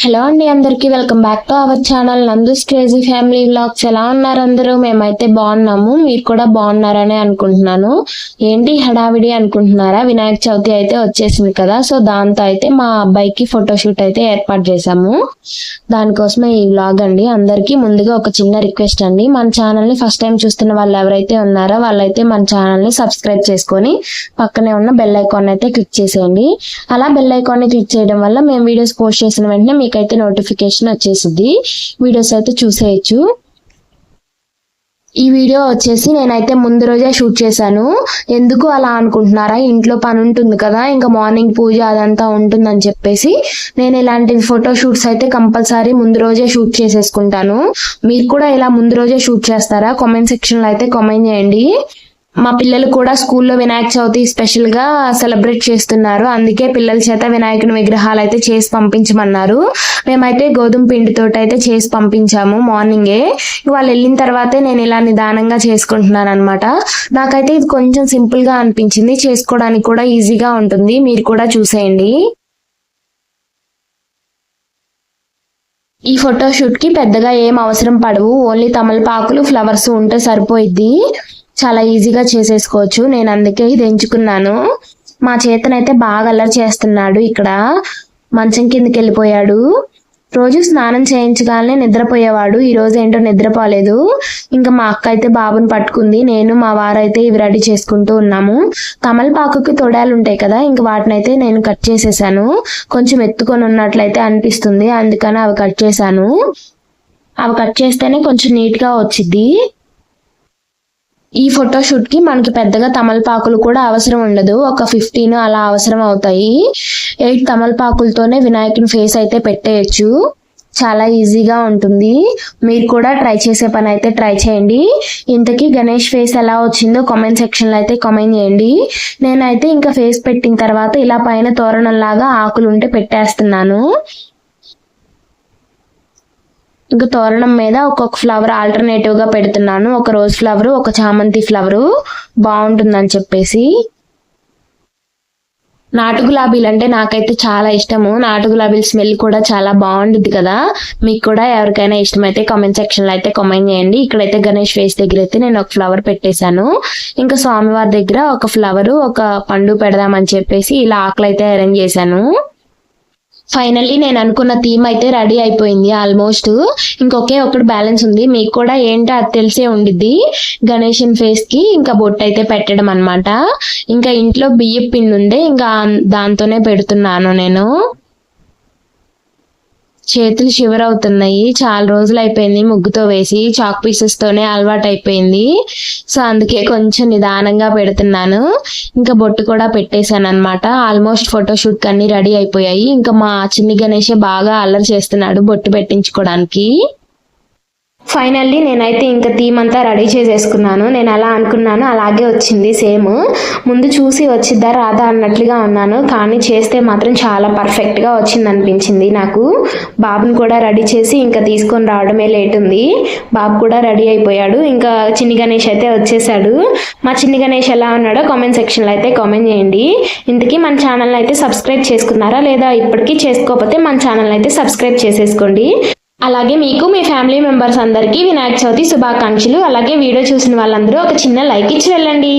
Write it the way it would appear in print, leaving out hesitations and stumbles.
Hello అండి, అందరికీ welcome back to our channel Nandu's crazy family vlogs. ఎలా ఉన్నారు అందరూ? మేమైతే బాగున్నాము, మీరు కూడా బాగున్నారని అనుకుంటున్నాను. ఏంటి హడావిడి అనుకుంటున్నారా? వినాయక చవితి అయితే వచ్చేసింది కదా, సో దాంతో అయితే మా అబ్బాయికి ఫోటోషూట్ అయితే ఏర్పాటు చేశాము. దానికోసమే ఈ వ్లాగ్ అండి. అందరికీ ముందుగా ఒక చిన్న రిక్వెస్ట్ అండి, మన ఛానల్ ని ఫస్ట్ టైం చూస్తున్న వాళ్ళు ఎవరైతే ఉన్నారో వాళ్ళైతే మన ఛానల్ ని సబ్స్క్రైబ్ చేసుకొని పక్కనే ఉన్న బెల్ ఐకాన్ అయితే క్లిక్ చేసేయండి. అలా బెల్ ఐకాన్ ని క్లిక్ చేయడం వల్ల మేము వీడియోస్ పోస్ట్ చేసిన వెంటనే మీకైతే నోటిఫికేషన్ వచ్చేసింది, వీడియోస్ అయితే చూసేయచ్చు. ఈ వీడియో వచ్చేసి నేనైతే ముందు రోజే షూట్ చేశాను. ఎందుకు అలా అనుకుంటున్నారా? ఇంట్లో పని ఉంటుంది కదా, ఇంకా మార్నింగ్ పూజ అదంతా ఉంటుందని చెప్పేసి నేను ఇలాంటి ఫోటో షూట్స్ అయితే కంపల్సరీ ముందు రోజే షూట్ చేసేసుకుంటాను. మీరు కూడా ఇలా ముందు రోజే షూట్ చేస్తారా? కామెంట్ సెక్షన్ లో అయితే కామెంట్ చేయండి. మా పిల్లలు కూడా స్కూల్లో వినాయక చవితి స్పెషల్ గా సెలబ్రేట్ చేస్తున్నారు, అందుకే పిల్లల చేత వినాయకుని విగ్రహాలు అయితే చేసి పంపించమన్నారు. మేమైతే గోధుమ పిండితో అయితే చేసి పంపించాము మార్నింగే. వాళ్ళు వెళ్ళిన తర్వాతే నేను ఇలా నిదానంగా చేసుకుంటున్నాను అనమాట. నాకైతే ఇది కొంచెం సింపుల్ గా అనిపించింది, చేసుకోవడానికి కూడా ఈజీగా ఉంటుంది. మీరు కూడా చూసేయండి. ఈ ఫోటోషూట్ కి పెద్దగా ఏం అవసరం పడవు, ఓన్లీ తమలపాకులు ఫ్లవర్స్ ఉంటే సరిపోయిద్ది. చాలా ఈజీగా చేసేసుకోవచ్చు. నేను అందుకే ఇది ఎంచుకున్నాను. మా చేతనైతే బాగా అల్లరి చేస్తున్నాడు, ఇక్కడ మంచం కిందకి వెళ్ళిపోయాడు. రోజు స్నానం చేయించగానే నిద్రపోయేవాడు, ఈ రోజు ఏంటో నిద్రపోలేదు. ఇంకా మా అక్క అయితే బాబుని పట్టుకుంది, నేను మా వారైతే ఇవి రెడీ చేసుకుంటూ ఉన్నాము. తమలపాకుకి తొడాలు ఉంటాయి కదా, ఇంకా వాటిని అయితే నేను కట్ చేసేసాను. కొంచెం ఎత్తుకొని ఉన్నట్లయితే అనిపిస్తుంది, అందుకని అవి కట్ చేశాను. అవి కట్ చేస్తేనే కొంచెం నీట్ గా వచ్చింది. ఈ ఫోటోషూట్ కి మనకి పెద్దగా తమలపాకులు కూడా అవసరం ఉండదు, ఒక 15 అలా అవసరం అవుతాయి. 8 తమలపాకులతోనే వినాయకుని ఫేస్ అయితే పెట్టేయచ్చు. చాలా ఈజీగా ఉంటుంది, మీరు కూడా ట్రై చేసే పని అయితే ట్రై చేయండి. ఇంతకీ గణేష్ ఫేస్ ఎలా వచ్చిందో కామెంట్ సెక్షన్ లో అయితే కామెంట్ చేయండి. నేనైతే ఇంకా ఫేస్ పెట్టిన తర్వాత ఇలా పైన తోరణంలాగా ఆకులు ఉంటే పెట్టేస్తున్నాను. ఇంకా తోరణం మీద ఒక్కొక్క ఫ్లవర్ ఆల్టర్నేటివ్ గా పెడుతున్నాను, ఒక రోజ్ ఫ్లవర్, ఒక చామంతి ఫ్లవర్ బాగుంటుందని చెప్పేసి. నాటు గులాబీలు అంటే నాకైతే చాలా ఇష్టము. నాటు గులాబీల స్మెల్ కూడా చాలా బాగుంటుంది కదా, మీకు కూడా ఎవరికైనా ఇష్టమైతే కామెంట్ సెక్షన్ లో అయితే కామెంట్ చేయండి. ఇక్కడైతే గణేష్ ఫేస్ దగ్గర అయితే నేను ఒక ఫ్లవర్ పెట్టేశాను. ఇంకా స్వామివారి దగ్గర ఒక ఫ్లవర్, ఒక పండు పెడదామని చెప్పేసి ఇలా ఆకులు అయితే అరేంజ్ చేశాను. ఫైనల్లీ నేను అనుకున్న థీమ్ అయితే రెడీ అయిపోయింది ఆల్మోస్ట్. ఇంకొకే ఒకటి బ్యాలెన్స్ ఉంది, మీకు కూడా ఏంటో అది తెలిసే ఉండిద్ది. గణేషన్ ఫేస్ కి ఇంకా బొట్టు అయితే పెట్టడం అనమాట. ఇంకా ఇంట్లో బియ్యం పిండి ఉండే, ఇంకా దాంతోనే పెడుతున్నాను నేను. చేతులు షివర్ అవుతున్నాయి, చాలా రోజులు అయిపోయింది ముగ్గుతో వేసి, చాక్ పీసెస్ తోనే అలవాటు అయిపోయింది. సో అందుకే కొంచెం నిదానంగా పెడుతున్నాను. ఇంకా బొట్టు కూడా పెట్టేశాను అనమాట. ఆల్మోస్ట్ ఫోటోషూట్ అన్ని రెడీ అయిపోయాయి. ఇంకా మా చిన్ని గణేషే బాగా అల్లరి చేస్తున్నాడు బొట్టు పెట్టించుకోవడానికి. ఫైనల్లీ నేనైతే ఇంకా థీమ్ అంతా రెడీ చేసేసుకున్నాను. నేను ఎలా అనుకున్నాను అలాగే వచ్చింది, సేమ్. ముందు చూసి వచ్చిద్దా రాదా అన్నట్లుగా ఉన్నాను, కానీ చేస్తే మాత్రం చాలా పర్ఫెక్ట్గా వచ్చింది అనిపించింది నాకు. బాబుని కూడా రెడీ చేసి ఇంకా తీసుకొని రావడమే లేట్ ఉంది. బాబు కూడా రెడీ అయిపోయాడు. ఇంకా చిన్ని గణేష్ అయితే వచ్చేసాడు. మా చిన్ని గణేష్ ఎలా ఉన్నాడో కామెంట్ సెక్షన్లో అయితే కామెంట్ చేయండి. ఇంతకీ మన ఛానల్ అయితే సబ్స్క్రైబ్ చేసుకున్నారా లేదా? ఇప్పటికీ చేసుకోకపోతే మన ఛానల్ అయితే సబ్స్క్రైబ్ చేసేసుకోండి. అలాగే మీకు మీ ఫ్యామిలీ మెంబర్స్ అందరికీ వినాయక చవితి శుభాకాంక్షలు. అలాగే వీడియో చూసిన వాళ్ళందరూ ఒక చిన్న లైక్ ఇచ్చి వెళ్ళండి.